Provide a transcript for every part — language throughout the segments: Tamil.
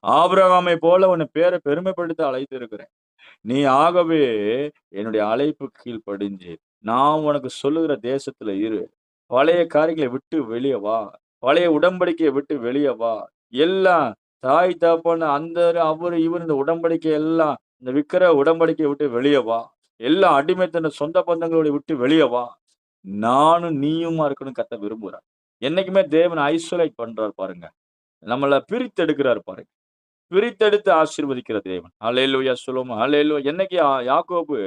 ஆபிரகாமை போல உன்னை பேரை பெருமைப்படுத்த அழைத்து இருக்கிறேன். நீ ஆகவே என்னுடைய அழைப்புக்கு கீழ்ப்படிஞ்சு, நான் உனக்கு சொல்லுகிற தேசத்துல இரு. பழைய காரியங்களை விட்டு வெளிய வா. பழைய உடன்படிக்கைய விட்டு வெளிய வா. எல்லாம் தாய், தகப்பன் அந்த அவரு, இவரு இந்த உடன்படிக்கை எல்லாம் இந்த விக்கிரக உடன்படிக்கைய விட்டு வெளிய வா. எல்லா அடிமைத்தன சொந்த பந்தங்களோட விட்டு வெளிய வா. நானும் நீயுமா இருக்கணும்னு கர்த்தர் விரும்புறார். என்னைக்குமே தேவன் ஐசோலேட் பண்றார் பாருங்க. நம்மள பிரித்தெடுக்கிறார் பாருங்க. பிரித்தெடுத்து ஆசீர்வதிக்கிற தேவன். அல்லேலூயா சொல்லுவோமா? அல்லேலூயா. என்னைக்கு யாக்கோபு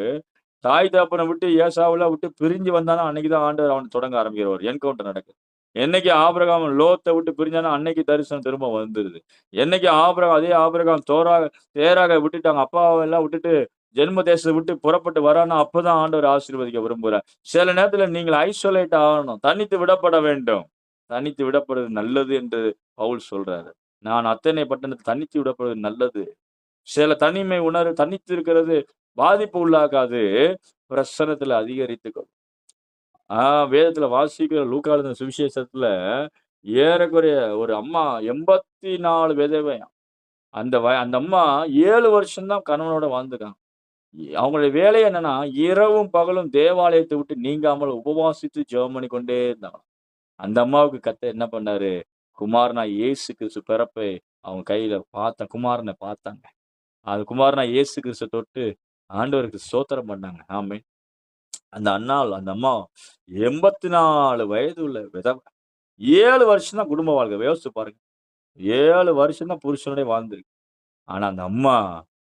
தாய் தகப்பன விட்டு ஏசாவெல்லாம் விட்டு பிரிஞ்சு வந்தானோ, அன்னைக்கு தான் ஆண்டவர் அவன தொடங்க ஆரம்பிக்கிறவர். என்கவுண்டர் நடக்குது. என்னைக்கு ஆபிரகாம் லோத்த விட்டு பிரிஞ்சானோ, அன்னைக்கு தரிசனம் திரும்ப வந்துருது. என்னைக்கு அதே ஆபிரகாம் தேராக விட்டுட்டாங்க. அப்பாவெல்லாம் விட்டுட்டு ஜென்ம தேசத்த விட்டு புறப்பட்டு வரானோ, அப்பதான் ஆண்டவர் ஆசீர்வதிக்க விரும்புறார். சில நேரத்துல நீங்கள் ஐசோலேட் ஆகணும். தனித்து விடப்பட வேண்டும். தனித்து விடப்படுவது நல்லது என்று பவுல் சொல்றாரு. நான் அத்தனை பட்டணத்தில் தனித்து விடப்படுவது நல்லது. சில தனிமை உணர்வு தனித்து இருக்கிறது பாதிப்பு உள்ளாகாது. பிரசன்னத்துல அதிகரித்துக்கும். வேதத்துல வாசிக்கிற லூக்கா எழுதின சுவிசேஷத்துல ஏறக்குறைய ஒரு அம்மா 84 விதவையாம். அந்த அம்மா 7 வருஷம் தான் கணவனோட வாழ்ந்துருக்காங்க. அவங்களுடைய வேலை என்னன்னா, இரவும் பகலும் தேவாலயத்த விட்டு நீங்காமல் உபவாசித்து ஜெபம் பண்ணிக்கொண்டே இருந்தாங்க. அந்த அம்மாவுக்கு கர்த்தர் என்ன பண்ணாரு? குமாரனா இயேசு கிறிஸ்து பிறப்பை அவங்க கையில குமாரன பார்த்தாங்க. அது குமாரனா இயேசு கிறிஸ்துவ தொட்டு ஆண்டவருக்கு ஸ்தோத்திரம் பண்ணாங்க. ஆமென். அந்த அம்மா 84 வயது உள்ள விதவை. 7 வருஷம் தான் குடும்ப வாழ்க்கை. யோசிச்சு பாருங்க. 7 வருஷம் தான் புருஷனோடயே வாழ்ந்திருக்கு. ஆனா அந்த அம்மா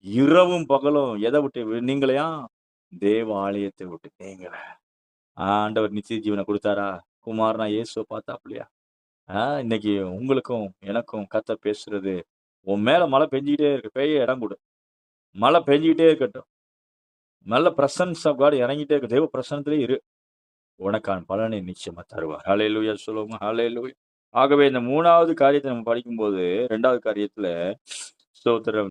இரவும் பகலும் எத விட்டு நீங்களையாம்? தேவ ஆலயத்தை விட்டு நீங்கல. ஆண்டவர் நித்திய ஜீவன குடுத்தாரா? குமாரனா இயேசுவ பார்த்தாப்லயா? இன்னைக்கு உங்களுக்கும், எனக்கும் கர்த்தர் பேசுறது, உன் மேல மழை பெஞ்சுகிட்டே இருக்கு. பெய்ய இடம் குடு. மழை பெஞ்சுகிட்டே இருக்கட்டும். நல்ல பிரசன்ஸ் ஆஃப் காட் இறங்கிட்டே இருக்கு. தெய்வ பிரசன்னத்திலே இரு. உனக்கான பலனை நிச்சயமா தருவார். ஹல்லேலூயா சொல்லுவோமா? ஹல்லேலூயா. ஆகவே இந்த 3வது காரியத்த நம்ம படிக்கும்போது, 2வது காரியத்துல ஸ்தோத்திரம்.